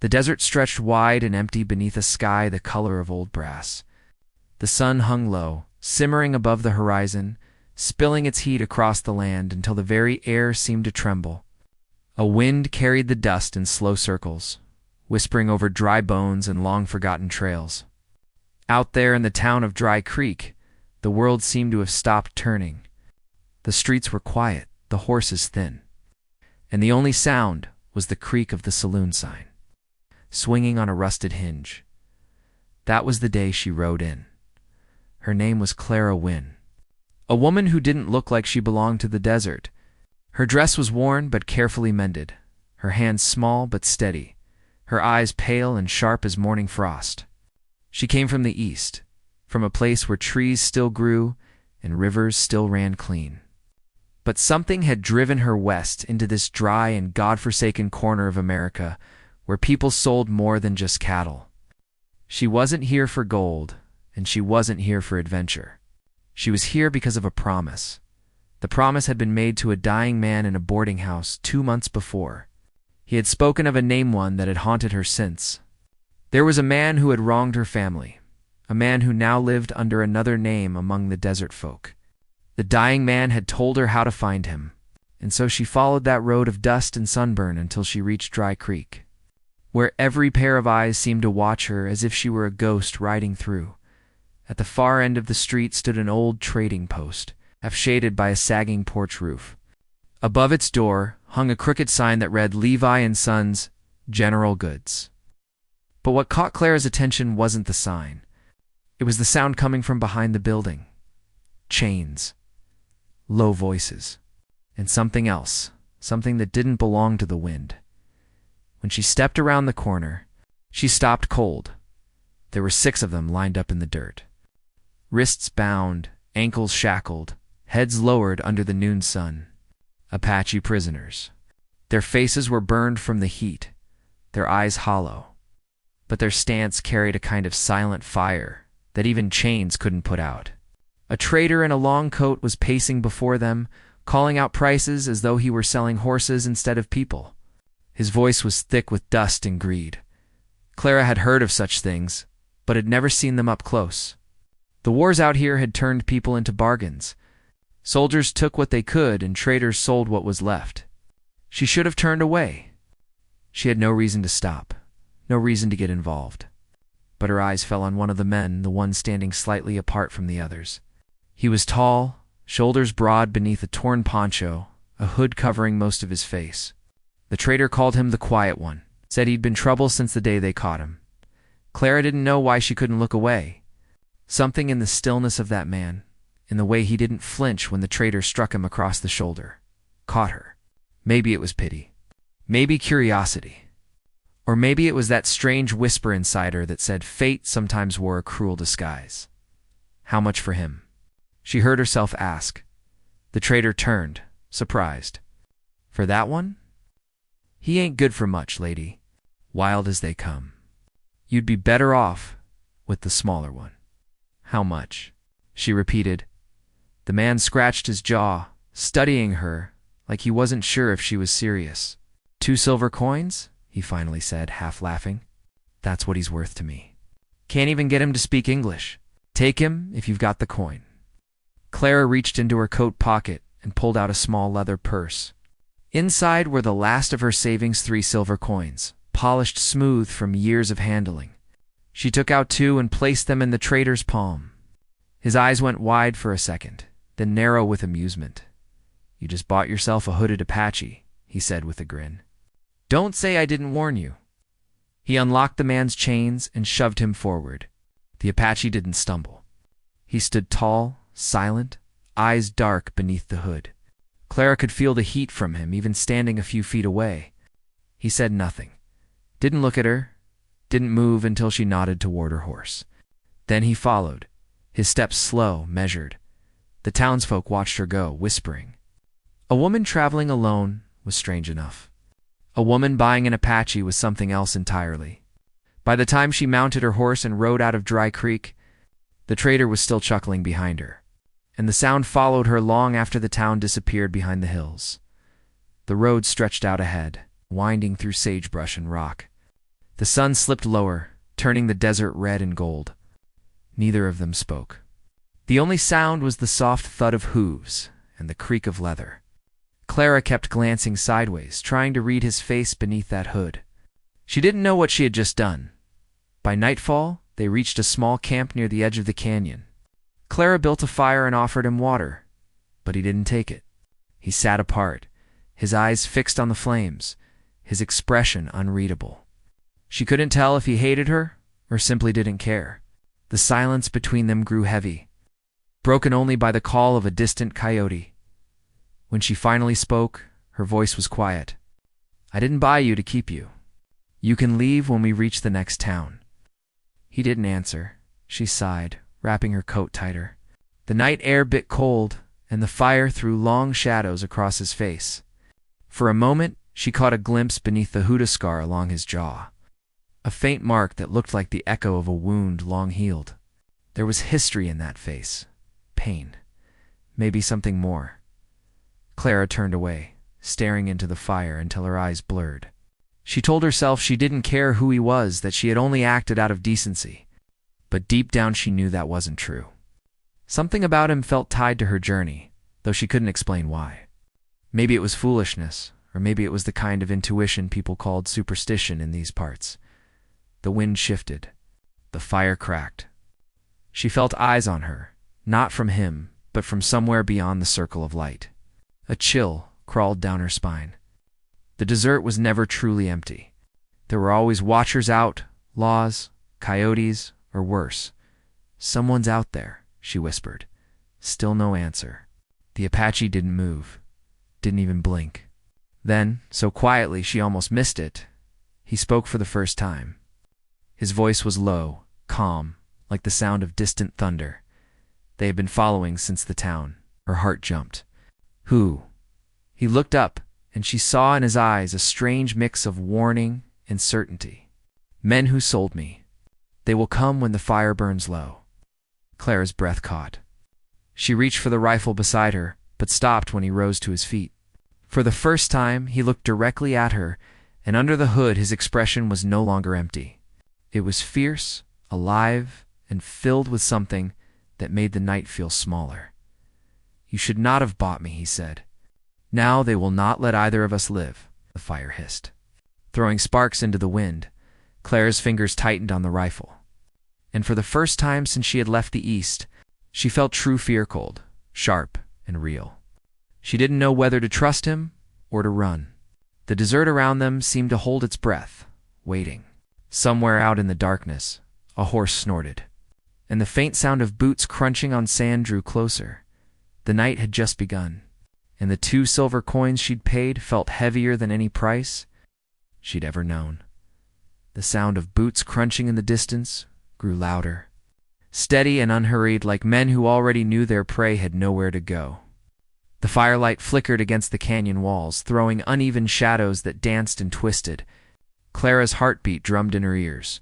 The desert stretched wide and empty beneath a sky the color of old brass. The sun hung low, simmering above the horizon, spilling its heat across the land until the very air seemed to tremble. A wind carried the dust in slow circles, whispering over dry bones and long-forgotten trails. Out there in the town of Dry Creek, the world seemed to have stopped turning. The streets were quiet, the horses thin, and the only sound was the creak of the saloon sign, swinging on a rusted hinge. That was the day she rode in. Her name was Clara Wynne, a woman who didn't look like she belonged to the desert. Her dress was worn but carefully mended, her hands small but steady, her eyes pale and sharp as morning frost. She came from the east, from a place where trees still grew and rivers still ran clean. But something had driven her west into this dry and God-forsaken corner of America where people sold more than just cattle. She wasn't here for gold, and she wasn't here for adventure. She was here because of a promise. The promise had been made to a dying man in a boarding house 2 months before. He had spoken of a named one that had haunted her since. There was a man who had wronged her family, a man who now lived under another name among the desert folk. The dying man had told her how to find him, and so she followed that road of dust and sunburn until she reached Dry Creek, where every pair of eyes seemed to watch her as if she were a ghost riding through. At the far end of the street stood an old trading post, half shaded by a sagging porch roof. Above its door hung a crooked sign that read Levi and Sons, General Goods. But what caught Clara's attention wasn't the sign. It was the sound coming from behind the building. Chains, low voices, and something else, something that didn't belong to the wind. When she stepped around the corner, she stopped cold. There were 6 of them lined up in the dirt. Wrists bound, ankles shackled, heads lowered under the noon sun. Apache prisoners. Their faces were burned from the heat, their eyes hollow. But their stance carried a kind of silent fire that even chains couldn't put out. A trader in a long coat was pacing before them, calling out prices as though he were selling horses instead of people. His voice was thick with dust and greed. Clara had heard of such things, but had never seen them up close. The wars out here had turned people into bargains. Soldiers took what they could, and traders sold what was left. She should have turned away. She had no reason to stop, no reason to get involved. But her eyes fell on one of the men, the one standing slightly apart from the others. He was tall, shoulders broad beneath a torn poncho, a hood covering most of his face. The trader called him the Quiet One, said he'd been trouble since the day they caught him. Clara didn't know why she couldn't look away. Something in the stillness of that man, in the way he didn't flinch when the trader struck him across the shoulder, caught her. Maybe it was pity. Maybe curiosity. Or maybe it was that strange whisper inside her that said fate sometimes wore a cruel disguise. How much for him? She heard herself ask. The trader turned, surprised. For that one? He ain't good for much, lady. Wild as they come. You'd be better off with the smaller one. How much? She repeated. The man scratched his jaw, studying her like he wasn't sure if she was serious. 2 silver coins? He finally said, half laughing. That's what he's worth to me. Can't even get him to speak English. Take him if you've got the coin. Clara reached into her coat pocket and pulled out a small leather purse. Inside were the last of her savings 3 silver coins, polished smooth from years of handling. She took out 2 and placed them in the trader's palm. His eyes went wide for a second, then narrow with amusement. You just bought yourself a hooded Apache, he said with a grin. Don't say I didn't warn you. He unlocked the man's chains and shoved him forward. The Apache didn't stumble. He stood tall, silent, eyes dark beneath the hood. Clara could feel the heat from him, even standing a few feet away. He said nothing, didn't look at her, didn't move until she nodded toward her horse. Then he followed, his steps slow, measured. The townsfolk watched her go, whispering. A woman traveling alone was strange enough. A woman buying an Apache was something else entirely. By the time she mounted her horse and rode out of Dry Creek, the trader was still chuckling behind her, and the sound followed her long after the town disappeared behind the hills. The road stretched out ahead, winding through sagebrush and rock. The sun slipped lower, turning the desert red and gold. Neither of them spoke. The only sound was the soft thud of hooves and the creak of leather. Clara kept glancing sideways, trying to read his face beneath that hood. She didn't know what she had just done. By nightfall, they reached a small camp near the edge of the canyon. Clara built a fire and offered him water, but he didn't take it. He sat apart, his eyes fixed on the flames, his expression unreadable. She couldn't tell if he hated her or simply didn't care. The silence between them grew heavy, broken only by the call of a distant coyote. When she finally spoke, her voice was quiet. "I didn't buy you to keep you. You can leave when we reach the next town." He didn't answer. She sighed, wrapping her coat tighter. The night air bit cold, and the fire threw long shadows across his face. For a moment, she caught a glimpse beneath the Huda scar along his jaw. A faint mark that looked like the echo of a wound long healed. There was history in that face. Pain. Maybe something more. Clara turned away, staring into the fire until her eyes blurred. She told herself she didn't care who he was, that she had only acted out of decency. But deep down she knew that wasn't true. Something about him felt tied to her journey, though she couldn't explain why. Maybe it was foolishness, or maybe it was the kind of intuition people called superstition in these parts. The wind shifted. The fire cracked. She felt eyes on her, not from him, but from somewhere beyond the circle of light. A chill crawled down her spine. The desert was never truly empty. There were always watchers out, laws, coyotes, or worse. "Someone's out there," she whispered. Still no answer. The Apache didn't move, didn't even blink. Then, so quietly she almost missed it, he spoke for the first time. His voice was low, calm, like the sound of distant thunder. They had been following since the town. Her heart jumped. "Who?" He looked up, and she saw in his eyes a strange mix of warning and certainty. "Men who sold me. They will come when the fire burns low." Clara's breath caught. She reached for the rifle beside her, but stopped when he rose to his feet. For the first time, he looked directly at her, and under the hood his expression was no longer empty. It was fierce, alive, and filled with something that made the night feel smaller. "You should not have bought me," he said. "Now they will not let either of us live," the fire hissed. Throwing sparks into the wind, Clara's fingers tightened on the rifle. And for the first time since she had left the East, she felt true fear cold, sharp, and real. She didn't know whether to trust him or to run. The desert around them seemed to hold its breath, waiting. Somewhere out in the darkness, a horse snorted, and the faint sound of boots crunching on sand drew closer. The night had just begun, and the 2 silver coins she'd paid felt heavier than any price she'd ever known. The sound of boots crunching in the distance grew louder, steady and unhurried, like men who already knew their prey had nowhere to go. The firelight flickered against the canyon walls, throwing uneven shadows that danced and twisted. Clara's heartbeat drummed in her ears.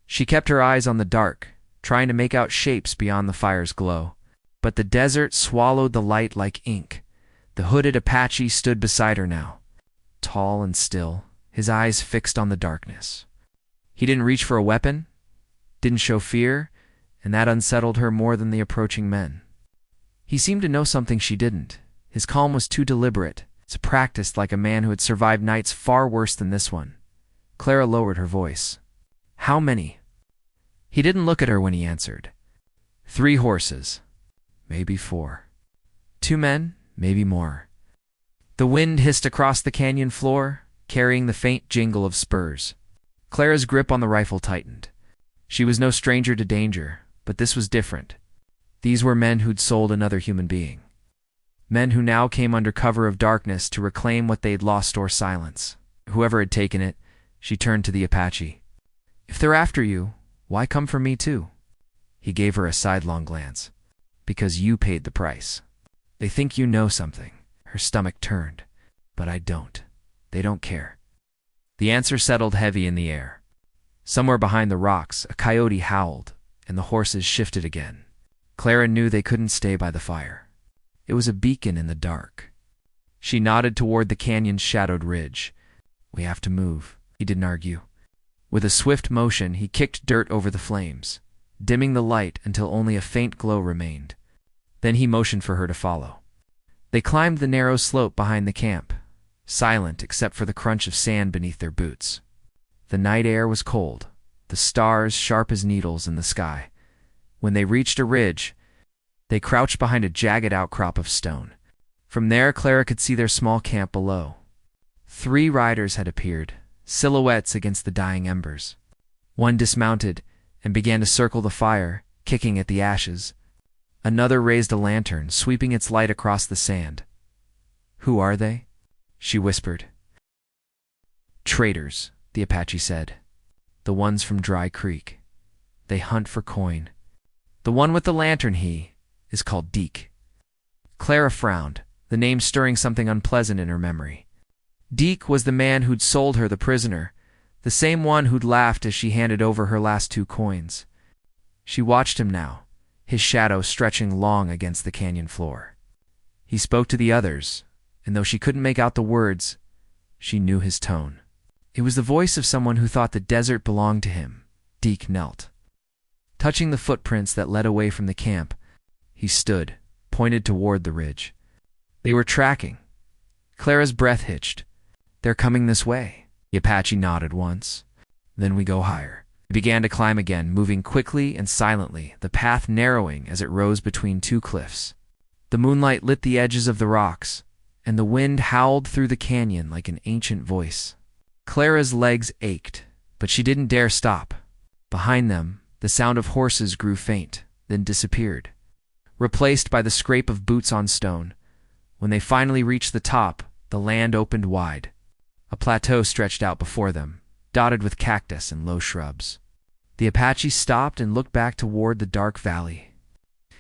She kept her eyes on the dark, trying to make out shapes beyond the fire's glow. But the desert swallowed the light like ink. The hooded Apache stood beside her now, tall and still, his eyes fixed on the darkness. He didn't reach for a weapon, didn't show fear, and that unsettled her more than the approaching men. He seemed to know something she didn't. His calm was too deliberate, so practiced, like a man who had survived nights far worse than this one. Clara lowered her voice. "How many?" He didn't look at her when he answered. 3 horses. Maybe 4. 2 men, maybe more. The wind hissed across the canyon floor, carrying the faint jingle of spurs. Clara's grip on the rifle tightened. She was no stranger to danger, but this was different. These were men who'd sold another human being. Men who now came under cover of darkness to reclaim what they'd lost or silence. Whoever had taken it, she turned to the Apache. "If they're after you, why come for me too?" He gave her a sidelong glance. "Because you paid the price. They think you know something." Her stomach turned. "But I don't. They don't care." The answer settled heavy in the air. Somewhere behind the rocks, a coyote howled, and the horses shifted again. Clara knew they couldn't stay by the fire. It was a beacon in the dark. She nodded toward the canyon's shadowed ridge. "We have to move." He didn't argue. With a swift motion, he kicked dirt over the flames, dimming the light until only a faint glow remained. Then he motioned for her to follow. They climbed the narrow slope behind the camp, silent except for the crunch of sand beneath their boots. The night air was cold, the stars sharp as needles in the sky. When they reached a ridge, they crouched behind a jagged outcrop of stone. From there, Clara could see their small camp below. 3 riders had appeared, silhouettes against the dying embers. One dismounted and began to circle the fire, kicking at the ashes. Another raised a lantern, sweeping its light across the sand. "Who are they?" she whispered. "Traders," the Apache said. "The ones from Dry Creek. They hunt for coin. The one with the lantern is called Deke." Clara frowned, the name stirring something unpleasant in her memory. Deke was the man who'd sold her the prisoner, the same one who'd laughed as she handed over her last 2 coins. She watched him now, his shadow stretching long against the canyon floor. He spoke to the others, and though she couldn't make out the words, she knew his tone. It was the voice of someone who thought the desert belonged to him. Deke knelt. Touching the footprints that led away from the camp, he stood, pointed toward the ridge. They were tracking. Clara's breath hitched. "They're coming this way." The Apache nodded once. "Then we go higher." They began to climb again, moving quickly and silently, the path narrowing as it rose between 2 cliffs. The moonlight lit the edges of the rocks, and the wind howled through the canyon like an ancient voice. Clara's legs ached, but she didn't dare stop. Behind them, the sound of horses grew faint, then disappeared, replaced by the scrape of boots on stone. When they finally reached the top, the land opened wide. A plateau stretched out before them, dotted with cactus and low shrubs. The Apache stopped and looked back toward the dark valley.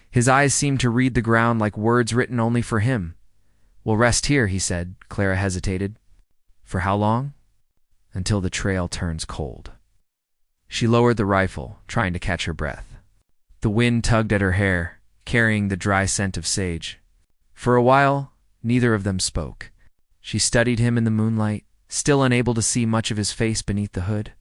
His eyes seemed to read the ground like words written only for him. "We'll rest here," he said. Clara hesitated. "For how long?" "Until the trail turns cold." She lowered the rifle, trying to catch her breath. The wind tugged at her hair, carrying the dry scent of sage. For a while, neither of them spoke. She studied him in the moonlight, still unable to see much of his face beneath the hood.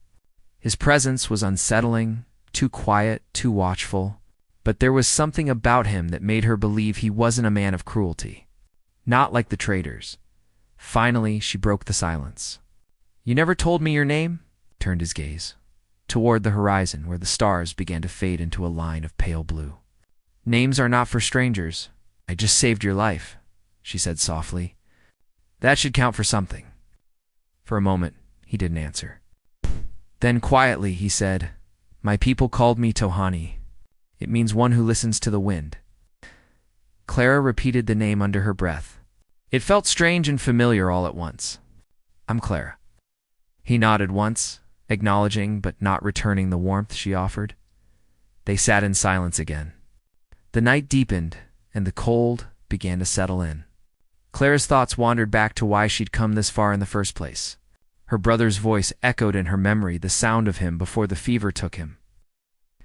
His presence was unsettling, too quiet, too watchful, but there was something about him that made her believe he wasn't a man of cruelty. Not like the traders. Finally, she broke the silence. "You never told me your name?" Turned his gaze toward the horizon where the stars began to fade into a line of pale blue. "Names are not for strangers. I just saved your life," she said softly. "That should count for something." For a moment, he didn't answer. Then quietly he said, "My people called me Tohani. It means one who listens to the wind." Clara repeated the name under her breath. It felt strange and familiar all at once. "I'm Clara." He nodded once, acknowledging but not returning the warmth she offered. They sat in silence again. The night deepened, and the cold began to settle in. Clara's thoughts wandered back to why she'd come this far in the first place. Her brother's voice echoed in her memory, the sound of him before the fever took him.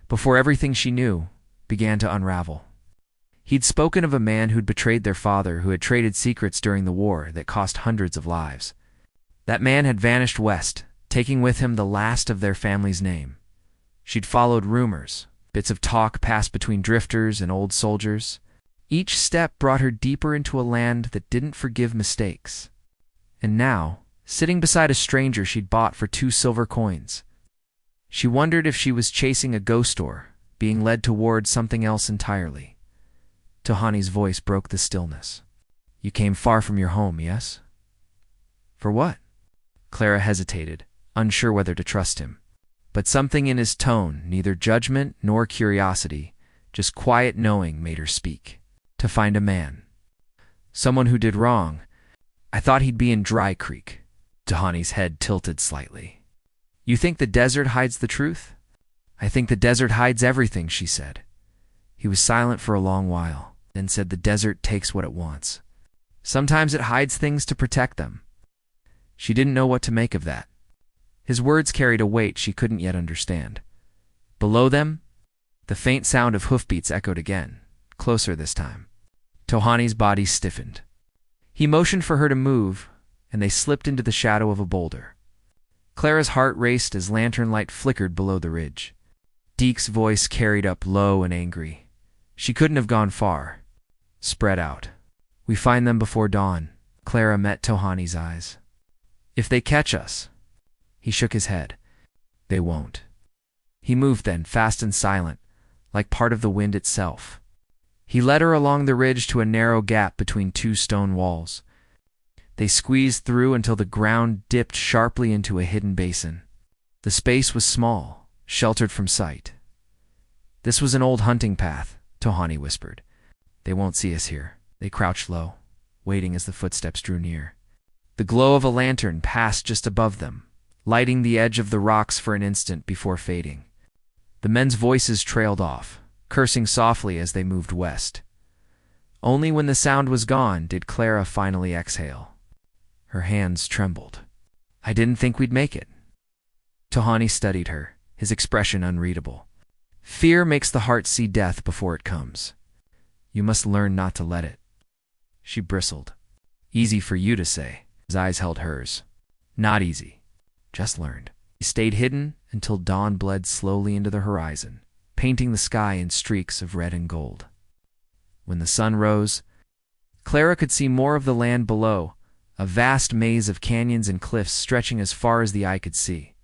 Before everything she knew began to unravel. He'd spoken of a man who'd betrayed their father, who had traded secrets during the war that cost hundreds of lives. That man had vanished west, taking with him the last of their family's name. She'd followed rumors, bits of talk passed between drifters and old soldiers. Each step brought her deeper into a land that didn't forgive mistakes. And now, sitting beside a stranger she'd bought for 2 silver coins, she wondered if she was chasing a ghost or being led toward something else entirely. Tohani's voice broke the stillness. "You came far from your home, yes?" "For what?" Clara hesitated, unsure whether to trust him. But something in his tone, neither judgment nor curiosity, just quiet knowing, made her speak. "To find a man. Someone who did wrong. I thought he'd be in Dry Creek." Tohani's head tilted slightly. "You think the desert hides the truth?" "I think the desert hides everything," she said. He was silent for a long while, then said, "The desert takes what it wants. Sometimes it hides things to protect them." She didn't know what to make of that. His words carried a weight she couldn't yet understand. Below them, the faint sound of hoofbeats echoed again, closer this time. Tohani's body stiffened. He motioned for her to move, and they slipped into the shadow of a boulder. Clara's heart raced as lantern light flickered below the ridge. Deke's voice carried up low and angry. She couldn't have gone far. Spread out. We find them before dawn. Clara met Tohani's eyes. If they catch us. He shook his head. They won't. He moved then, fast and silent, like part of the wind itself. He led her along the ridge to a narrow gap between two stone walls. They squeezed through until the ground dipped sharply into a hidden basin. The space was small, sheltered from sight. This was an old hunting path, Tohani whispered. They won't see us here. They crouched low, waiting as the footsteps drew near. The glow of a lantern passed just above them, lighting the edge of the rocks for an instant before fading. The men's voices trailed off, cursing softly as they moved west. Only when the sound was gone did Clara finally exhale. Her hands trembled. I didn't think we'd make it. Tohani studied her, his expression unreadable. Fear makes the heart see death before it comes. You must learn not to let it. She bristled. Easy for you to say. His eyes held hers. Not easy. Just learned. He stayed hidden until dawn bled slowly into the horizon, painting the sky in streaks of red and gold. When the sun rose, Clara could see more of the land below, a vast maze of canyons and cliffs stretching as far as the eye could see.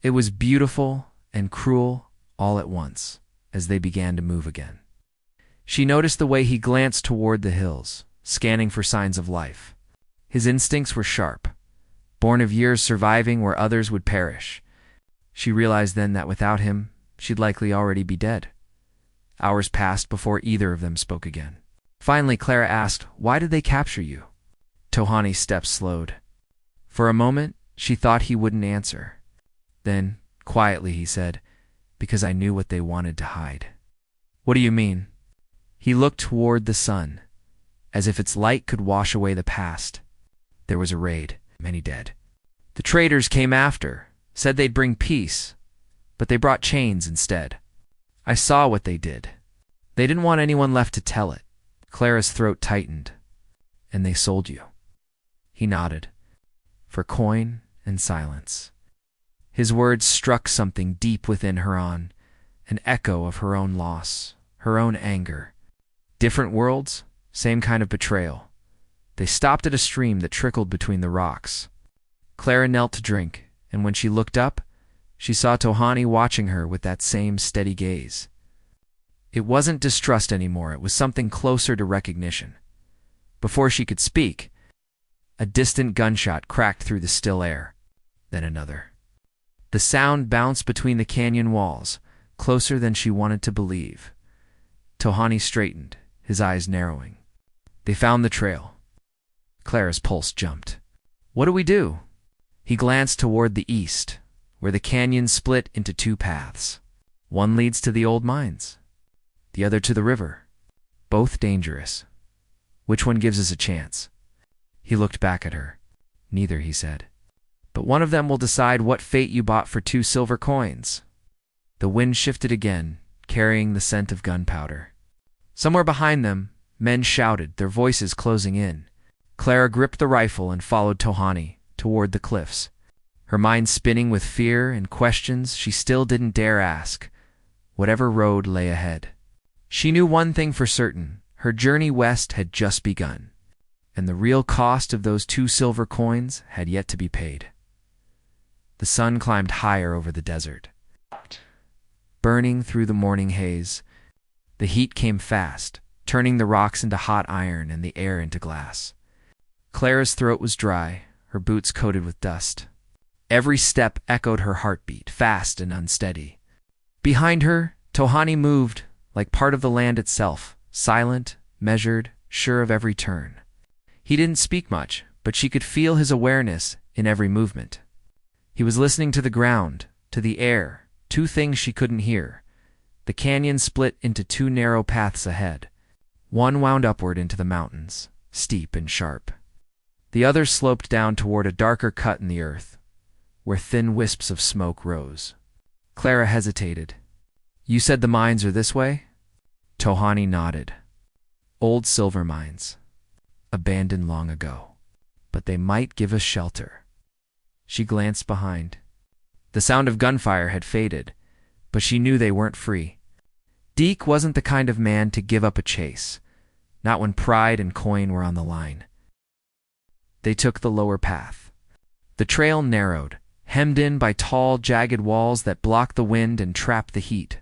It was beautiful and cruel all at once, as they began to move again. She noticed the way he glanced toward the hills, scanning for signs of life. His instincts were sharp, born of years surviving where others would perish. She realized then that without him, she'd likely already be dead. Hours passed before either of them spoke again. Finally, Clara asked, "Why did they capture you?" Tohani's steps slowed. For a moment, she thought he wouldn't answer. Then, quietly, he said, "Because I knew what they wanted to hide." "What do you mean?" He looked toward the sun, as if its light could wash away the past. There was a raid, many dead. The traders came after, said they'd bring peace, but they brought chains instead. I saw what they did. They didn't want anyone left to tell it. Clara's throat tightened. And they sold you. He nodded. For coin and silence. His words struck something deep within her, an echo of her own loss, her own anger. Different worlds, same kind of betrayal. They stopped at a stream that trickled between the rocks. Clara knelt to drink, and when she looked up, she saw Tohani watching her with that same steady gaze. It wasn't distrust anymore, it was something closer to recognition. Before she could speak, a distant gunshot cracked through the still air, then another. The sound bounced between the canyon walls, closer than she wanted to believe. Tohani straightened, his eyes narrowing. They found the trail. Clara's pulse jumped. What do we do? He glanced toward the east, where the canyon split into two paths. One leads to the old mines, the other to the river. Both dangerous. Which one gives us a chance? He looked back at her. Neither, he said. But one of them will decide what fate you bought for 2 silver coins. The wind shifted again, carrying the scent of gunpowder. Somewhere behind them, men shouted, their voices closing in. Clara gripped the rifle and followed Tohani toward the cliffs. Her mind spinning with fear and questions she still didn't dare ask, whatever road lay ahead. She knew one thing for certain, her journey west had just begun, and the real cost of those 2 silver coins had yet to be paid. The sun climbed higher over the desert. Burning through the morning haze, the heat came fast, turning the rocks into hot iron and the air into glass. Clara's throat was dry, her boots coated with dust. Every step echoed her heartbeat, fast and unsteady. Behind her, Tohani moved, like part of the land itself, silent, measured, sure of every turn. He didn't speak much, but she could feel his awareness in every movement. He was listening to the ground, to the air, 2 things she couldn't hear. The canyon split into 2 narrow paths ahead. One wound upward into the mountains, steep and sharp. The other sloped down toward a darker cut in the earth, where thin wisps of smoke rose. Clara hesitated. You said the mines are this way? Tohani nodded. Old silver mines, abandoned long ago. But they might give us shelter. She glanced behind. The sound of gunfire had faded, but she knew they weren't free. Deke wasn't the kind of man to give up a chase, not when pride and coin were on the line. They took the lower path. The trail narrowed, hemmed in by tall, jagged walls that blocked the wind and trapped the heat.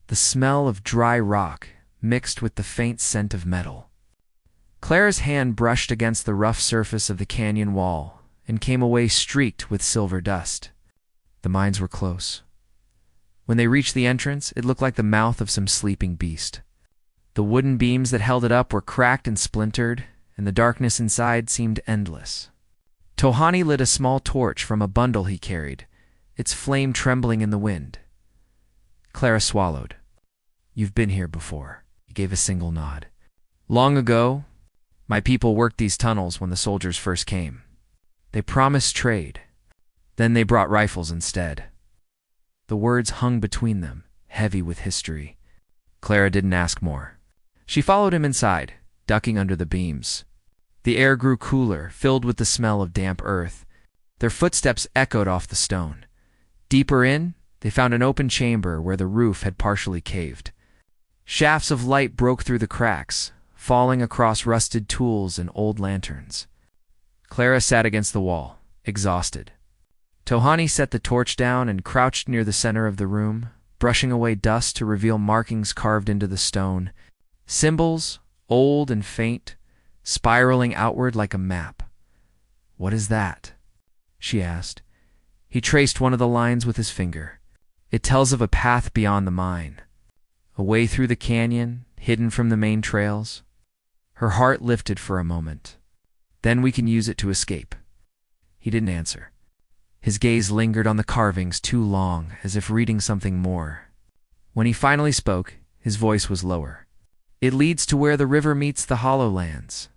The smell of dry rock mixed with the faint scent of metal. Clara's hand brushed against the rough surface of the canyon wall and came away streaked with silver dust. The mines were close. When they reached the entrance, it looked like the mouth of some sleeping beast. The wooden beams that held it up were cracked and splintered, and the darkness inside seemed endless. Tohani lit a small torch from a bundle he carried, its flame trembling in the wind. Clara swallowed. "You've been here before." He gave a single nod. "Long ago, my people worked these tunnels when the soldiers first came. They promised trade. Then they brought rifles instead." The words hung between them, heavy with history. Clara didn't ask more. She followed him inside, ducking under the beams. The air grew cooler, filled with the smell of damp earth. Their footsteps echoed off the stone. Deeper in, they found an open chamber where the roof had partially caved. Shafts of light broke through the cracks, falling across rusted tools and old lanterns. Clara sat against the wall, exhausted. Tohani set the torch down and crouched near the center of the room, brushing away dust to reveal markings carved into the stone. Symbols, old and faint, spiraling outward like a map. "What is that?" she asked. He traced one of the lines with his finger. "It tells of a path beyond the mine, a way through the canyon, hidden from the main trails." Her heart lifted for a moment. "Then we can use it to escape." He didn't answer. His gaze lingered on the carvings too long, as if reading something more. When he finally spoke, his voice was lower. "It leads to where the river meets the hollow lands.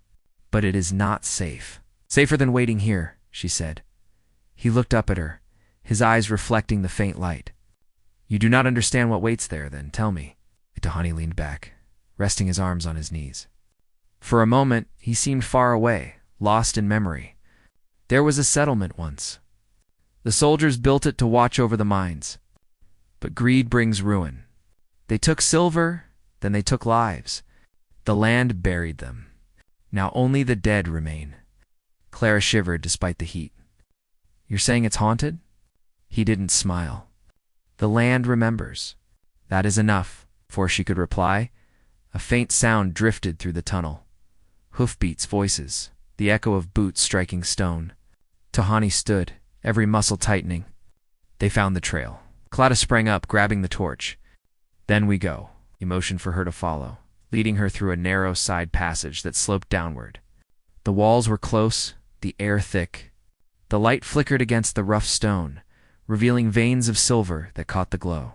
But it is not safe." "Safer than waiting here," she said. He looked up at her, his eyes reflecting the faint light. "You do not understand what waits there, then tell me." Tohani leaned back, resting his arms on his knees. For a moment, he seemed far away, lost in memory. There was a settlement once. The soldiers built it to watch over the mines. But greed brings ruin. They took silver, then they took lives. The land buried them. Now only the dead remain. Clara shivered despite the heat. "You're saying it's haunted?" He didn't smile. "The land remembers." "That is enough," before she could reply. A faint sound drifted through the tunnel. Hoofbeats, voices, the echo of boots striking stone. Tohani stood, every muscle tightening. They found the trail. Clara sprang up, grabbing the torch. "Then we go." He motioned for her to follow, leading her through a narrow side passage that sloped downward. The walls were close, the air thick. The light flickered against the rough stone, revealing veins of silver that caught the glow.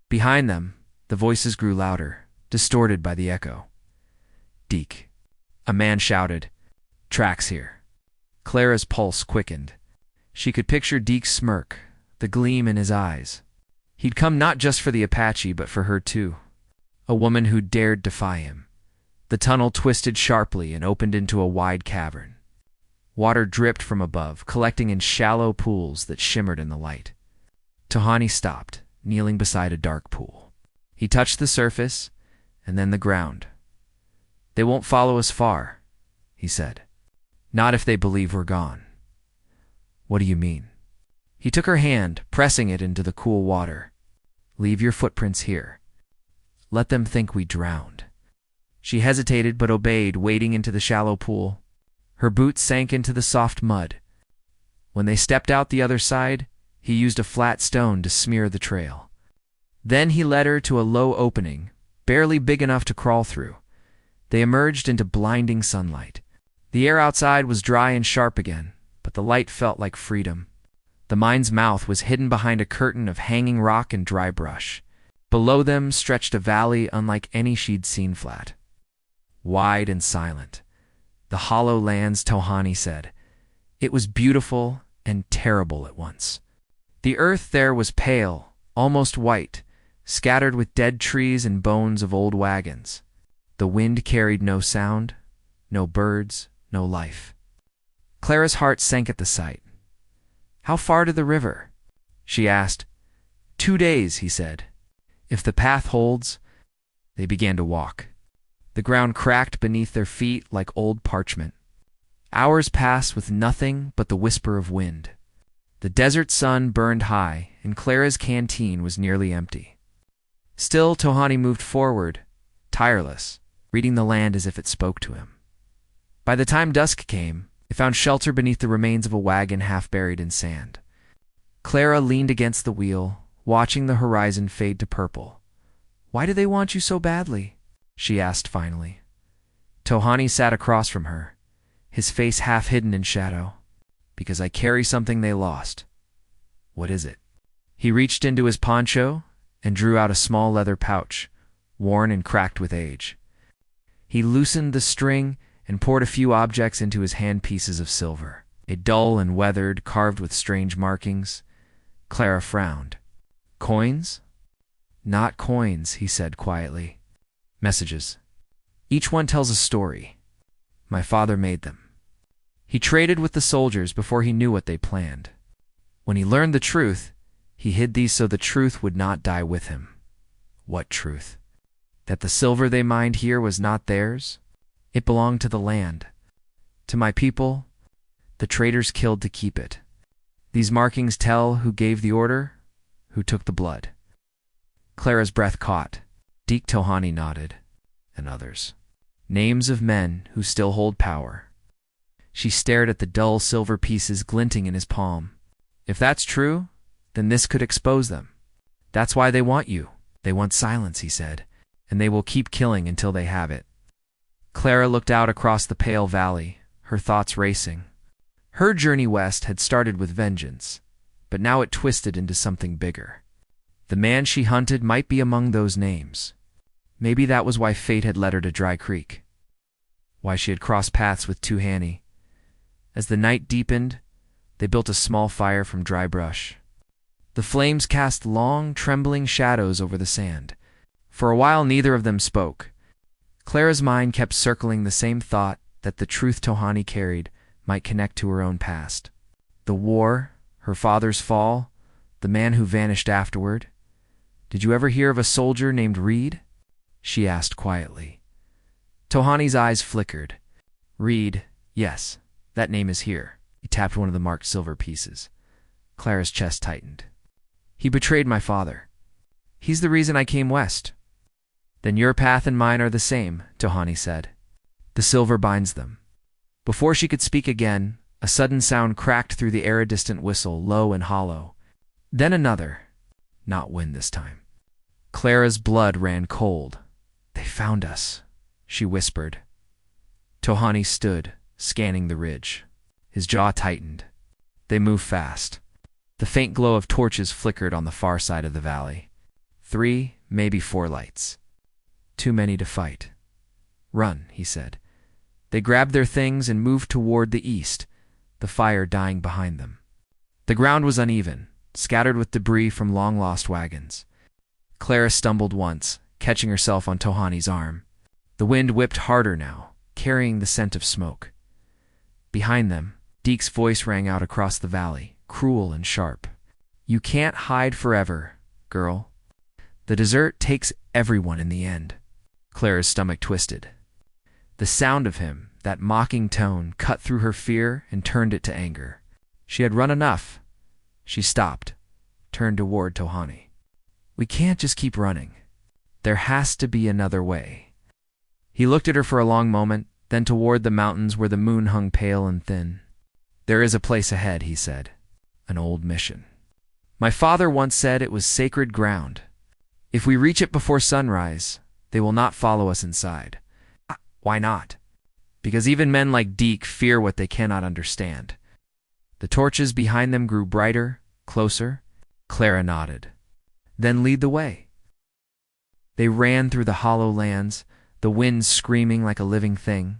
Behind them, the voices grew louder, distorted by the echo. "Deke." A man shouted, "Tracks here." Clara's pulse quickened. She could picture Deke's smirk, the gleam in his eyes. He'd come not just for the Apache, but for her too. A woman who dared defy him. The tunnel twisted sharply and opened into a wide cavern. Water dripped from above, collecting in shallow pools that shimmered in the light. Tohani stopped, kneeling beside a dark pool. He touched the surface, and then the ground. "They won't follow us far," he said. "Not if they believe we're gone." "What do you mean?" He took her hand, pressing it into the cool water. "Leave your footprints here. Let them think we drowned." She hesitated but obeyed, wading into the shallow pool. Her boots sank into the soft mud. When they stepped out the other side, he used a flat stone to smear the trail. Then he led her to a low opening, barely big enough to crawl through. They emerged into blinding sunlight. The air outside was dry and sharp again, but the light felt like freedom. The mine's mouth was hidden behind a curtain of hanging rock and dry brush. Below them stretched a valley unlike any she'd seen flat. Wide and silent. The hollow lands, Tohani said. It was beautiful and terrible at once. The earth there was pale, almost white, scattered with dead trees and bones of old wagons. The wind carried no sound, no birds, no life. Clara's heart sank at the sight. How far to the river? she asked. 2 days, he said. If the path holds. They began to walk. The ground cracked beneath their feet like old parchment. Hours passed with nothing but the whisper of wind. The desert sun burned high, and Clara's canteen was nearly empty. Still, Tohani moved forward, tireless, reading the land as if it spoke to him. By the time dusk came, they found shelter beneath the remains of a wagon half buried in sand. Clara leaned against the wheel, watching the horizon fade to purple. "Why do they want you so badly?" she asked finally. Tohani sat across from her, his face half hidden in shadow. "Because I carry something they lost." "What is it?" He reached into his poncho and drew out a small leather pouch, worn and cracked with age. He loosened the string and poured a few objects into his handpieces of silver, a dull and weathered, carved with strange markings. Clara frowned. "Coins?" "Not coins," he said quietly. "Messages. Each one tells a story. My father made them. He traded with the soldiers before he knew what they planned. When he learned the truth, he hid these so the truth would not die with him." "What truth?" "That the silver they mined here was not theirs. It belonged to the land. To my people, the traders killed to keep it. These markings tell who gave the order, who took the blood." Clara's breath caught. Deke Tohani nodded. "And others. Names of men who still hold power." She stared at the dull silver pieces glinting in his palm. "If that's true, then this could expose them. That's why they want you. They want silence," he said, "and they will keep killing until they have it." Clara looked out across the pale valley, her thoughts racing. Her journey west had started with vengeance, but now it twisted into something bigger. The man she hunted might be among those names. Maybe that was why fate had led her to Dry Creek, why she had crossed paths with Tohani. As the night deepened, they built a small fire from dry brush. The flames cast long, trembling shadows over the sand. For a while neither of them spoke. Clara's mind kept circling the same thought, that the truth Tohani carried might connect to her own past. The war, her father's fall, the man who vanished afterward. "Did you ever hear of a soldier named Reed?" she asked quietly. Tohani's eyes flickered. "Reed, yes, that name is here." He tapped one of the marked silver pieces. Clara's chest tightened. "He betrayed my father. He's the reason I came west." "Then your path and mine are the same," Tohani said. "The silver binds them." Before she could speak again, a sudden sound cracked through the air, a distant whistle, low and hollow. Then another. Not wind this time. Clara's blood ran cold. "They found us," she whispered. Tohani stood, scanning the ridge. His jaw tightened. They moved fast. The faint glow of torches flickered on the far side of the valley. 3, maybe 4 lights. Too many to fight. "Run," he said. They grabbed their things and moved toward the east, the fire dying behind them. The ground was uneven, scattered with debris from long-lost wagons. Clara stumbled once, catching herself on Tohani's arm. The wind whipped harder now, carrying the scent of smoke. Behind them, Deke's voice rang out across the valley, cruel and sharp. "You can't hide forever, girl. The desert takes everyone in the end." Clara's stomach twisted. The sound of him, that mocking tone, cut through her fear and turned it to anger. She had run enough. She stopped, turned toward Tohani. "We can't just keep running. There has to be another way." He looked at her for a long moment, then toward the mountains where the moon hung pale and thin. "There is a place ahead," he said. "An old mission. My father once said it was sacred ground. If we reach it before sunrise, they will not follow us inside." "Why not?" "Because even men like Deke fear what they cannot understand." The torches behind them grew brighter, closer. Clara nodded. "Then lead the way." They ran through the hollow lands, the wind screaming like a living thing.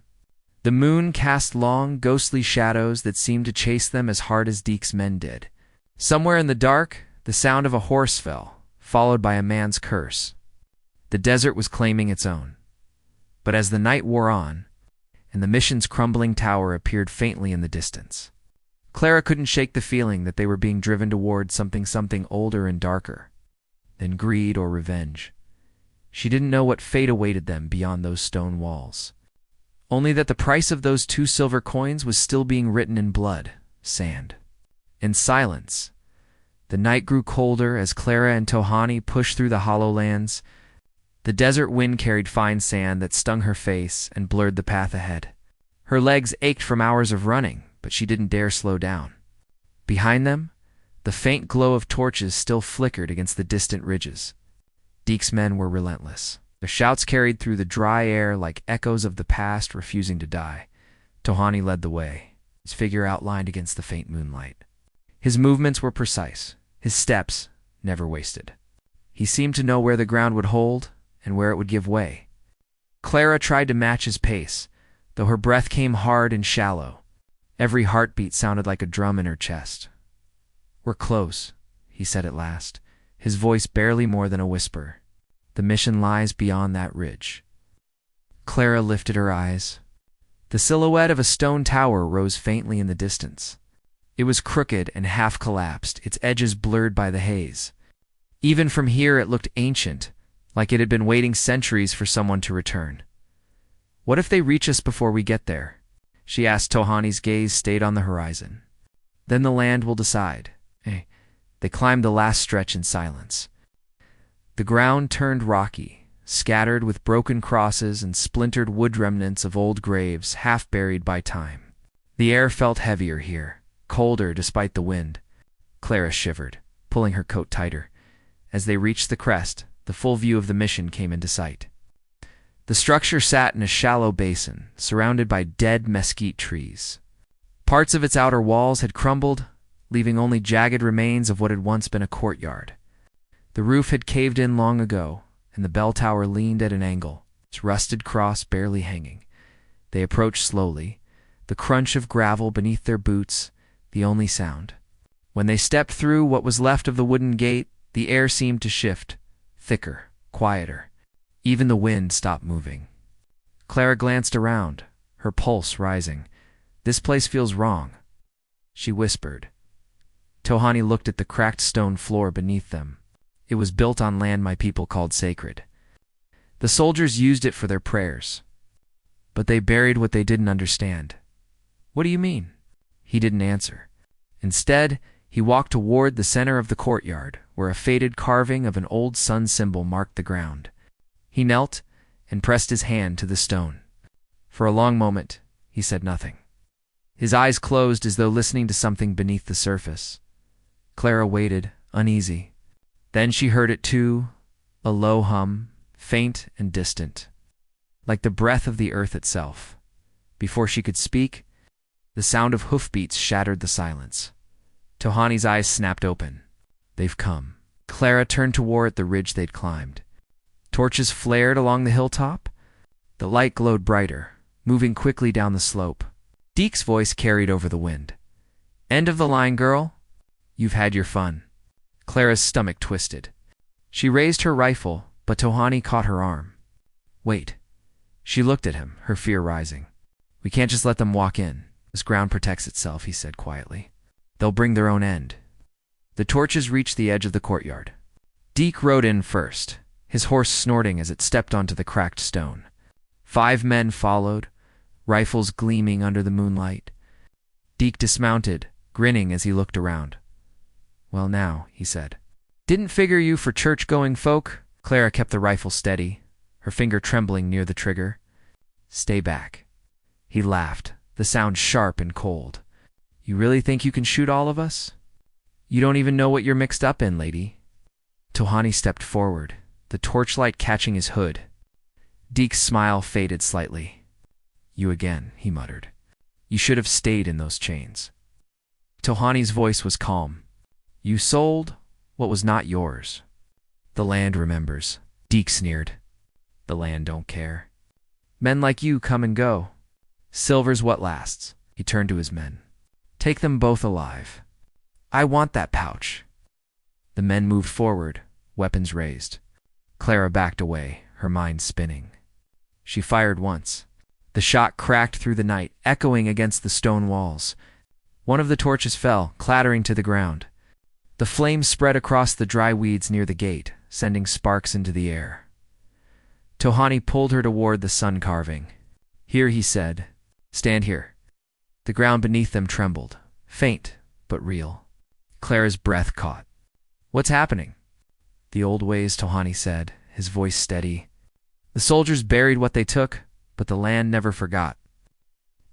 The moon cast long, ghostly shadows that seemed to chase them as hard as Deke's men did. Somewhere in the dark, the sound of a horse fell, followed by a man's curse. The desert was claiming its own. But as the night wore on, and the mission's crumbling tower appeared faintly in the distance, Clara couldn't shake the feeling that they were being driven toward something older and darker than greed or revenge. She didn't know what fate awaited them beyond those stone walls. Only that the price of those 2 silver coins was still being written in blood, sand, and silence. The night grew colder as Clara and Tohani pushed through the hollow lands. The desert wind carried fine sand that stung her face and blurred the path ahead. Her legs ached from hours of running, but she didn't dare slow down. Behind them, the faint glow of torches still flickered against the distant ridges. Deke's men were relentless. Their shouts carried through the dry air like echoes of the past refusing to die. Tohani led the way, his figure outlined against the faint moonlight. His movements were precise, his steps never wasted. He seemed to know where the ground would hold and where it would give way. Clara tried to match his pace, though her breath came hard and shallow. Every heartbeat sounded like a drum in her chest. "We're close," he said at last, his voice barely more than a whisper. "The mission lies beyond that ridge." Clara lifted her eyes. The silhouette of a stone tower rose faintly in the distance. It was crooked and half-collapsed, its edges blurred by the haze. Even from here it looked ancient, like it had been waiting centuries for someone to return. "What if they reach us before we get there?" she asked. Tohani's gaze stayed on the horizon. "Then the land will decide." They climbed the last stretch in silence. The ground turned rocky, scattered with broken crosses and splintered wood remnants of old graves half buried by time. The air felt heavier here, colder despite the wind. Clara shivered, pulling her coat tighter. As they reached the crest, the full view of the mission came into sight. The structure sat in a shallow basin, surrounded by dead mesquite trees. Parts of its outer walls had crumbled, leaving only jagged remains of what had once been a courtyard. The roof had caved in long ago, and the bell tower leaned at an angle, its rusted cross barely hanging. They approached slowly, the crunch of gravel beneath their boots the only sound. When they stepped through what was left of the wooden gate, the air seemed to shift, thicker, quieter. Even the wind stopped moving. Clara glanced around, her pulse rising. "This place feels wrong," she whispered. Tohani looked at the cracked stone floor beneath them. It was built on land my people called sacred. The soldiers used it for their prayers. But they buried what they didn't understand. "What do you mean?" He didn't answer. Instead, he walked toward the center of the courtyard, where a faded carving of an old sun symbol marked the ground. He knelt and pressed his hand to the stone. For a long moment, he said nothing. His eyes closed as though listening to something beneath the surface. Clara waited, uneasy. Then she heard it too, a low hum, faint and distant, like the breath of the earth itself. Before she could speak, the sound of hoofbeats shattered the silence. Tohani's eyes snapped open. "They've come." Clara turned toward the ridge they'd climbed. Torches flared along the hilltop. The light glowed brighter, moving quickly down the slope. Deke's voice carried over the wind. "End of the line, girl. You've had your fun." Clara's stomach twisted. She raised her rifle, but Tohani caught her arm. "Wait." She looked at him, her fear rising. "We can't just let them walk in. This ground protects itself," he said quietly. "They'll bring their own end." The torches reached the edge of the courtyard. Deke rode in first, his horse snorting as it stepped onto the cracked stone. 5 men followed, rifles gleaming under the moonlight. Deke dismounted, grinning as he looked around. "Well now," he said. "Didn't figure you for church-going folk." Clara kept the rifle steady, her finger trembling near the trigger. "Stay back." He laughed, the sound sharp and cold. "You really think you can shoot all of us? You don't even know what you're mixed up in, lady." Tohani stepped forward, the torchlight catching his hood. Deke's smile faded slightly. "You again," he muttered. "You should have stayed in those chains." Tohani's voice was calm. "You sold what was not yours. The land remembers." Deke sneered. "The land don't care. Men like you come and go. Silver's what lasts." He turned to his men. "Take them both alive. I want that pouch." The men moved forward, weapons raised. Clara backed away, her mind spinning. She fired once. The shot cracked through the night, echoing against the stone walls. One of the torches fell, clattering to the ground. The flames spread across the dry weeds near the gate, sending sparks into the air. Tohani pulled her toward the sun carving. "Here," he said. "Stand here." The ground beneath them trembled, faint but real. Clara's breath caught. "What's happening?" "The old ways," Tohani said, his voice steady. "The soldiers buried what they took, but the land never forgot."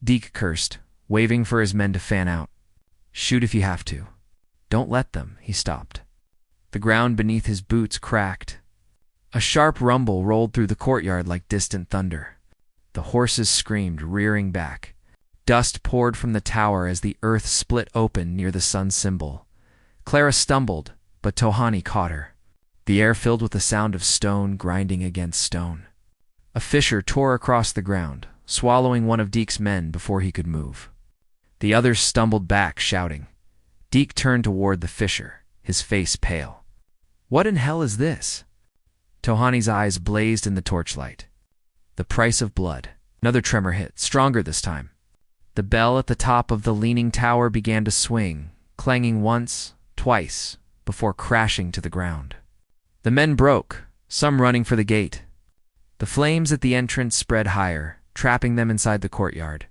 Deke cursed, waving for his men to fan out. "Shoot if you have to. Don't let them." He stopped. The ground beneath his boots cracked. A sharp rumble rolled through the courtyard like distant thunder. The horses screamed, rearing back. Dust poured from the tower as the earth split open near the sun symbol. Clara stumbled, but Tohani caught her. The air filled with the sound of stone grinding against stone. A fissure tore across the ground, swallowing one of Deke's men before he could move. The others stumbled back, shouting. Deke turned toward the fissure, his face pale. "What in hell is this?" Tohani's eyes blazed in the torchlight. The price of blood. Another tremor hit, stronger this time. The bell at the top of the leaning tower began to swing, clanging once, twice, before crashing to the ground. The men broke, some running for the gate. The flames at the entrance spread higher, trapping them inside the courtyard.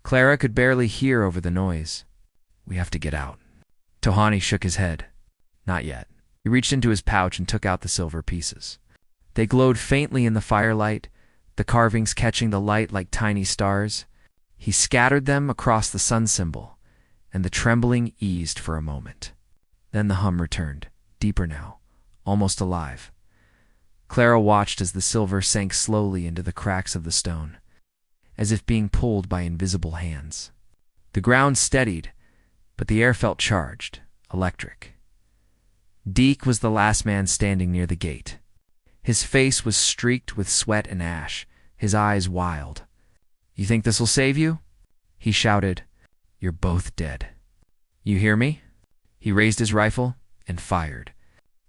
Clara could barely hear over the noise. "We have to get out." Tohani shook his head. "Not yet." He reached into his pouch and took out the silver pieces. They glowed faintly in the firelight, the carvings catching the light like tiny stars. He scattered them across the sun symbol, and the trembling eased for a moment. Then the hum returned, deeper now, almost alive. Clara watched as the silver sank slowly into the cracks of the stone, as if being pulled by invisible hands. The ground steadied, but the air felt charged, electric. Deke was the last man standing near the gate. His face was streaked with sweat and ash, his eyes wild. "You think this'll save you?" He shouted. "You're both dead. You hear me?" He raised his rifle and fired.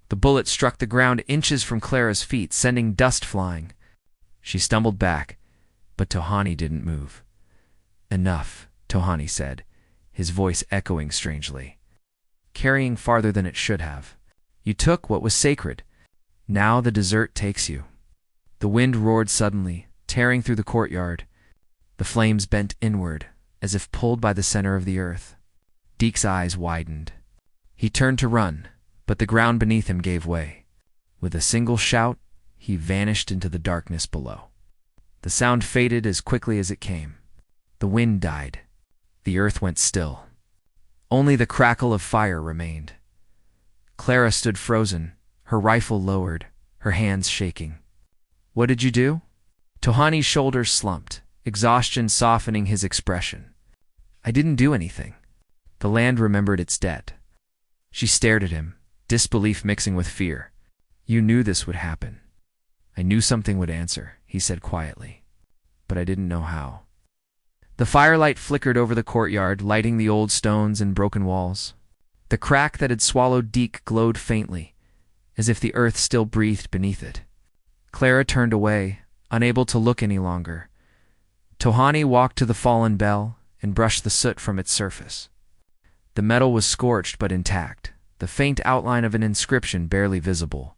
The bullet struck the ground inches from Clara's feet, sending dust flying. She stumbled back, but Tohani didn't move. "Enough," Tohani said, his voice echoing strangely, carrying farther than it should have. "You took what was sacred. Now the desert takes you." The wind roared suddenly, tearing through the courtyard. The flames bent inward, as if pulled by the center of the earth. Deke's eyes widened. He turned to run, but the ground beneath him gave way. With a single shout, he vanished into the darkness below. The sound faded as quickly as it came. The wind died. The earth went still. Only the crackle of fire remained. Clara stood frozen, her rifle lowered, her hands shaking. "What did you do?" Tohani's shoulders slumped, exhaustion softening his expression. "I didn't do anything." The land remembered its debt. She stared at him, disbelief mixing with fear. "You knew this would happen." "I knew something would answer," he said quietly, "but I didn't know how." The firelight flickered over the courtyard, lighting the old stones and broken walls. The crack that had swallowed Deke glowed faintly, as if the earth still breathed beneath it. Clara turned away, unable to look any longer. Tohani walked to the fallen bell and brushed the soot from its surface. The metal was scorched but intact, the faint outline of an inscription barely visible.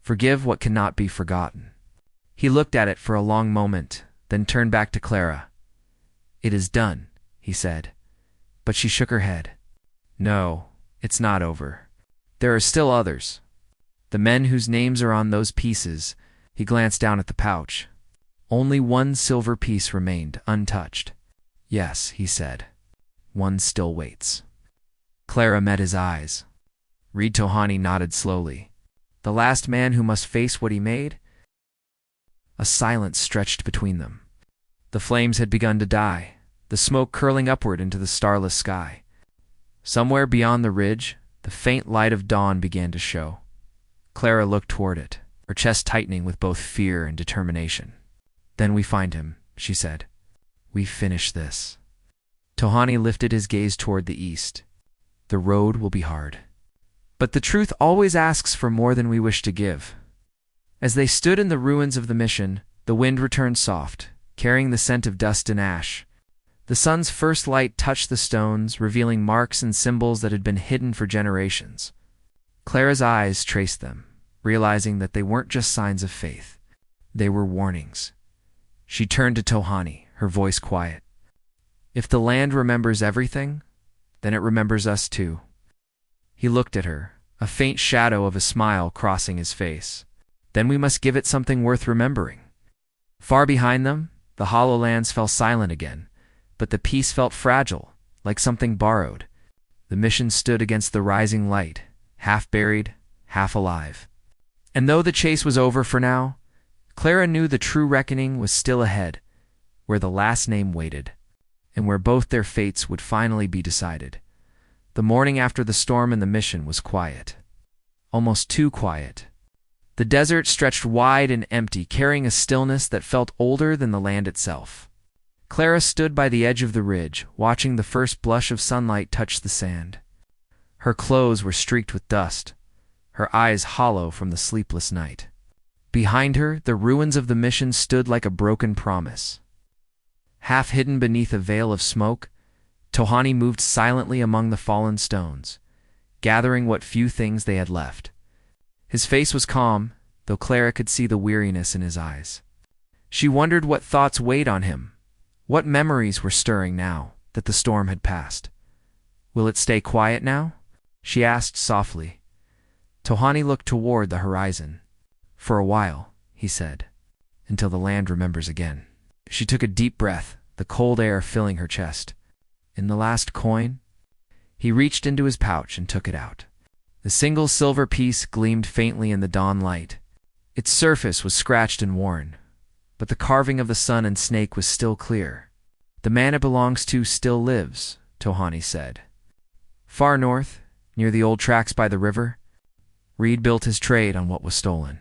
"Forgive what cannot be forgotten." He looked at it for a long moment, then turned back to Clara. "It is done," he said, but she shook her head. "No, it's not over. There are still others. The men whose names are on those pieces." He glanced down at the pouch. Only one silver piece remained, untouched. "Yes," he said. "One still waits." Clara met his eyes. Reed Tohani nodded slowly. The last man who must face what he made? A silence stretched between them. The flames had begun to die, the smoke curling upward into the starless sky. Somewhere beyond the ridge, the faint light of dawn began to show. Clara looked toward it, her chest tightening with both fear and determination. "Then we find him," she said. "We finish this." Tohani lifted his gaze toward the east. "The road will be hard. But the truth always asks for more than we wish to give." As they stood in the ruins of the mission, the wind returned soft, carrying the scent of dust and ash. The sun's first light touched the stones, revealing marks and symbols that had been hidden for generations. Clara's eyes traced them, realizing that they weren't just signs of faith. They were warnings. She turned to Tohani, her voice quiet. "If the land remembers everything, then it remembers us too." He looked at her, a faint shadow of a smile crossing his face. "Then we must give it something worth remembering." Far behind them, the hollow lands fell silent again, but the peace felt fragile, like something borrowed. The mission stood against the rising light, half buried, half alive. And though the chase was over for now, Clara knew the true reckoning was still ahead, where the last name waited, and where both their fates would finally be decided. The morning after the storm and the mission was quiet. Almost too quiet. The desert stretched wide and empty, carrying a stillness that felt older than the land itself. Clara stood by the edge of the ridge, watching the first blush of sunlight touch the sand. Her clothes were streaked with dust, her eyes hollow from the sleepless night. Behind her, the ruins of the mission stood like a broken promise. Half hidden beneath a veil of smoke, Tohani moved silently among the fallen stones, gathering what few things they had left. His face was calm, though Clara could see the weariness in his eyes. She wondered what thoughts weighed on him, what memories were stirring now that the storm had passed. "Will it stay quiet now?" she asked softly. Tohani looked toward the horizon. "For a while," he said, "until the land remembers again." She took a deep breath, the cold air filling her chest. "In the last coin?" He reached into his pouch and took it out. The single silver piece gleamed faintly in the dawn light. Its surface was scratched and worn, but the carving of the sun and snake was still clear. "The man it belongs to still lives," Tohani said. "Far north, near the old tracks by the river, Reed built his trade on what was stolen.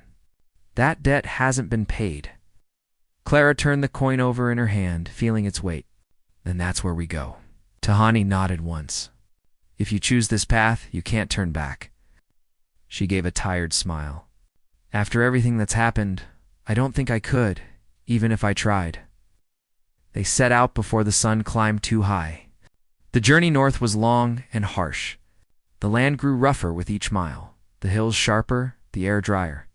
That debt hasn't been paid." Clara turned the coin over in her hand, feeling its weight. "Then that's where we go." Tohani nodded once. "If you choose this path, you can't turn back." She gave a tired smile. "After everything that's happened, I don't think I could, even if I tried." They set out before the sun climbed too high. The journey north was long and harsh. The land grew rougher with each mile, the hills sharper, the air drier.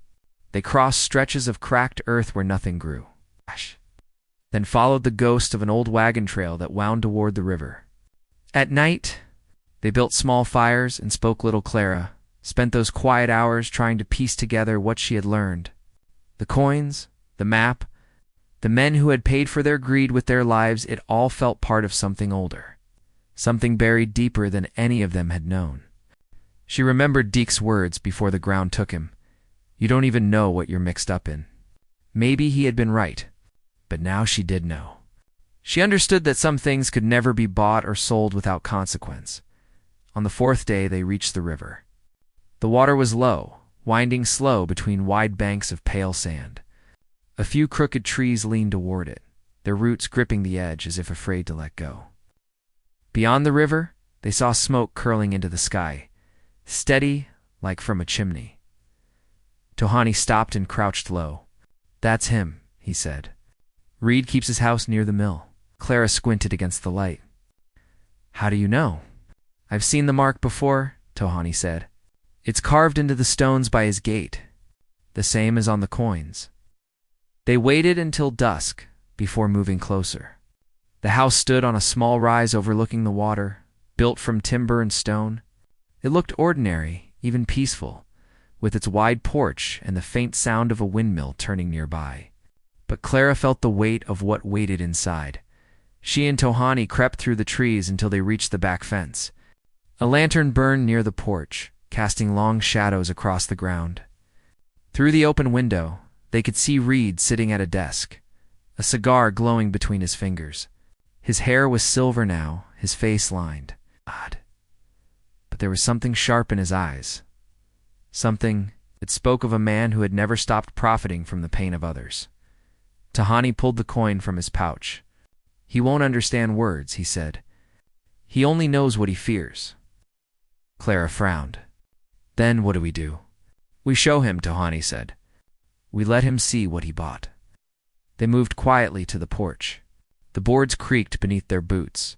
They crossed stretches of cracked earth where nothing grew. Then followed the ghost of an old wagon trail that wound toward the river. At night, they built small fires and spoke little Clara, spent those quiet hours trying to piece together what she had learned. The coins, the map, the men who had paid for their greed with their lives, it all felt part of something older, something buried deeper than any of them had known. She remembered Deke's words before the ground took him. "You don't even know what you're mixed up in." Maybe he had been right, but now she did know. She understood that some things could never be bought or sold without consequence. On the fourth day, they reached the river. The water was low, winding slow between wide banks of pale sand. A few crooked trees leaned toward it, their roots gripping the edge as if afraid to let go. Beyond the river, they saw smoke curling into the sky, steady like from a chimney. Tohani stopped and crouched low. "That's him," he said. "Reed keeps his house near the mill." Clara squinted against the light. "How do you know?" "I've seen the mark before," Tohani said. "It's carved into the stones by his gate, the same as on the coins." They waited until dusk before moving closer. The house stood on a small rise overlooking the water, built from timber and stone. It looked ordinary, even peaceful, with its wide porch and the faint sound of a windmill turning nearby. But Clara felt the weight of what waited inside. She and Tohani crept through the trees until they reached the back fence. A lantern burned near the porch, casting long shadows across the ground. Through the open window, they could see Reed sitting at a desk, a cigar glowing between his fingers. His hair was silver now, his face lined. Odd. But there was something sharp in his eyes. Something that spoke of a man who had never stopped profiting from the pain of others. Tohani pulled the coin from his pouch. "He won't understand words," he said. "He only knows what he fears." Clara frowned. "Then what do we do?" "We show him," Tohani said. "We let him see what he bought." They moved quietly to the porch. The boards creaked beneath their boots,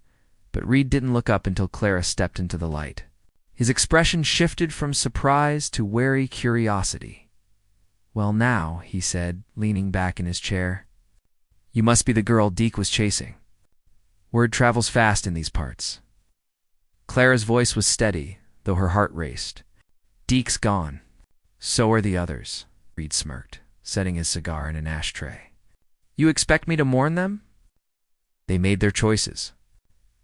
but Reed didn't look up until Clara stepped into the light. His expression shifted from surprise to wary curiosity. "Well now," he said, leaning back in his chair. "You must be the girl Deke was chasing. Word travels fast in these parts." Clara's voice was steady, though her heart raced. "Deke's gone. So are the others," Reed smirked, setting his cigar in an ashtray. "You expect me to mourn them?" "They made their choices.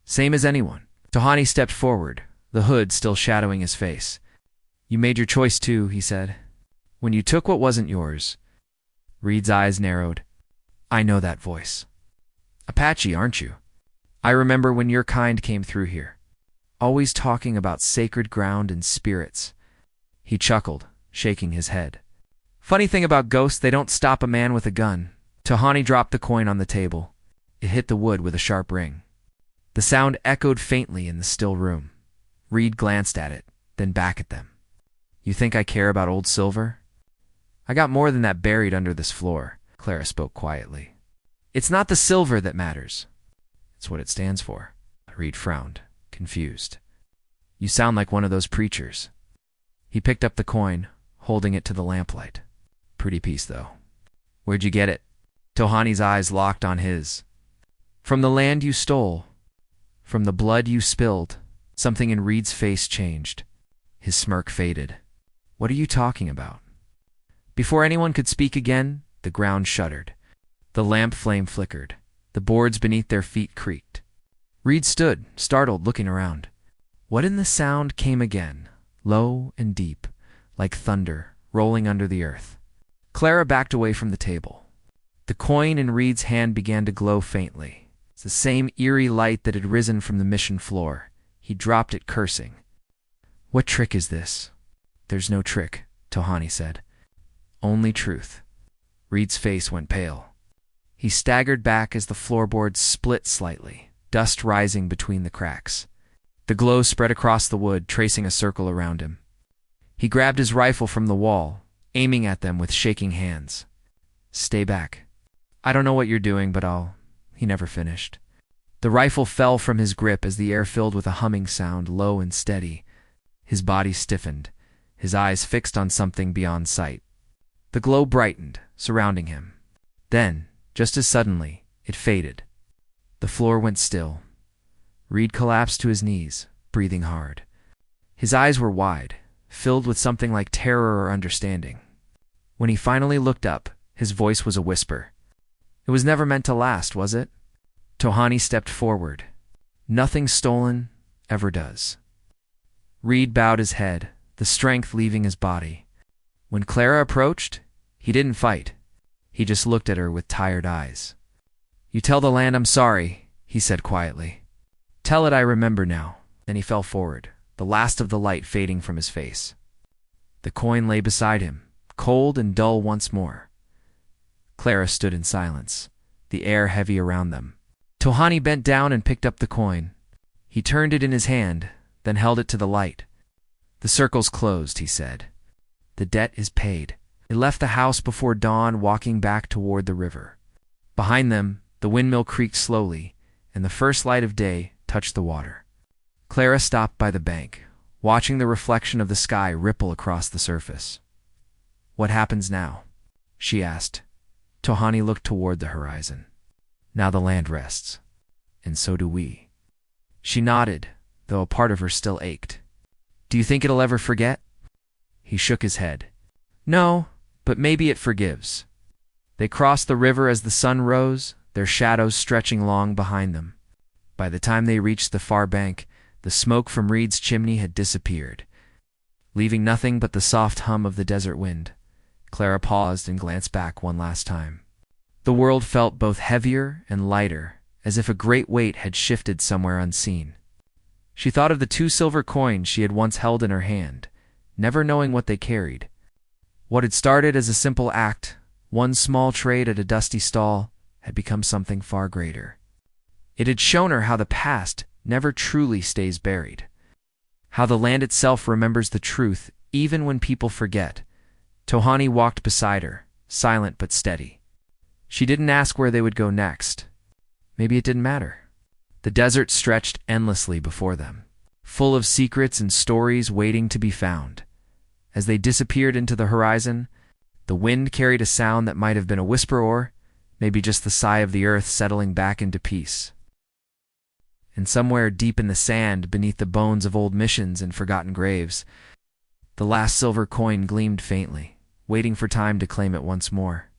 Same as anyone." Tohani stepped forward, the hood still shadowing his face. "You made your choice too," he said. "When you took what wasn't yours." Reed's eyes narrowed. "I know that voice. Apache, aren't you? I remember when your kind came through here. Always talking about sacred ground and spirits." He chuckled, shaking his head. "Funny thing about ghosts, they don't stop a man with a gun." Tohani dropped the coin on the table. It hit the wood with a sharp ring. The sound echoed faintly in the still room. Reed glanced at it, then back at them. "You think I care about old silver?" "I got more than that buried under this floor," Clara spoke quietly. "It's not the silver that matters. It's what it stands for." Reed frowned, confused. "You sound like one of those preachers." He picked up the coin, holding it to the lamplight. "Pretty piece, though. Where'd you get it?" Tohani's eyes locked on his. "From the land you stole. From the blood you spilled." Something in Reed's face changed. His smirk faded. "What are you talking about?" Before anyone could speak again, the ground shuddered. The lamp flame flickered. The boards beneath their feet creaked. Reed stood, startled, looking around. What in the sound came again, low and deep, like thunder, rolling under the earth. Clara backed away from the table. The coin in Reed's hand began to glow faintly. It's the same eerie light that had risen from the mission floor. He dropped it, cursing. "What trick is this?" "There's no trick," Tohani said. "Only truth." Reed's face went pale. He staggered back as the floorboards split slightly, dust rising between the cracks. The glow spread across the wood, tracing a circle around him. He grabbed his rifle from the wall, aiming at them with shaking hands. "Stay back. I don't know what you're doing, but I'll—" He never finished. The rifle fell from his grip as the air filled with a humming sound, low and steady. His body stiffened, his eyes fixed on something beyond sight. The glow brightened, surrounding him. Then, just as suddenly, it faded. The floor went still. Reed collapsed to his knees, breathing hard. His eyes were wide, filled with something like terror or understanding. When he finally looked up, his voice was a whisper. "It was never meant to last, was it?" Tohani stepped forward. "Nothing stolen ever does." Reed bowed his head, the strength leaving his body. When Clara approached, he didn't fight. He just looked at her with tired eyes. "You tell the land I'm sorry," he said quietly. "Tell it I remember now." Then he fell forward, the last of the light fading from his face. The coin lay beside him, cold and dull once more. Clara stood in silence, the air heavy around them. Tohani bent down and picked up the coin. He turned it in his hand, then held it to the light. "The circle's closed," he said. "The debt is paid." They left the house before dawn, walking back toward the river. Behind them, the windmill creaked slowly, and the first light of day touched the water. Clara stopped by the bank, watching the reflection of the sky ripple across the surface. "What happens now?" she asked. Tohani looked toward the horizon. "Now the land rests, and so do we." She nodded, though a part of her still ached. "Do you think it'll ever forget?" He shook his head. "No, but maybe it forgives." They crossed the river as the sun rose, their shadows stretching long behind them. By the time they reached the far bank, the smoke from Reed's chimney had disappeared, leaving nothing but the soft hum of the desert wind. Clara paused and glanced back one last time. The world felt both heavier and lighter, as if a great weight had shifted somewhere unseen. She thought of the 2 silver coins she had once held in her hand, never knowing what they carried. What had started as a simple act, one small trade at a dusty stall, had become something far greater. It had shown her how the past never truly stays buried, how the land itself remembers the truth even when people forget. Tohani walked beside her, silent but steady. She didn't ask where they would go next. Maybe it didn't matter. The desert stretched endlessly before them, full of secrets and stories waiting to be found. As they disappeared into the horizon, the wind carried a sound that might have been a whisper or maybe just the sigh of the earth settling back into peace. And somewhere deep in the sand, beneath the bones of old missions and forgotten graves, the last silver coin gleamed faintly, waiting for time to claim it once more.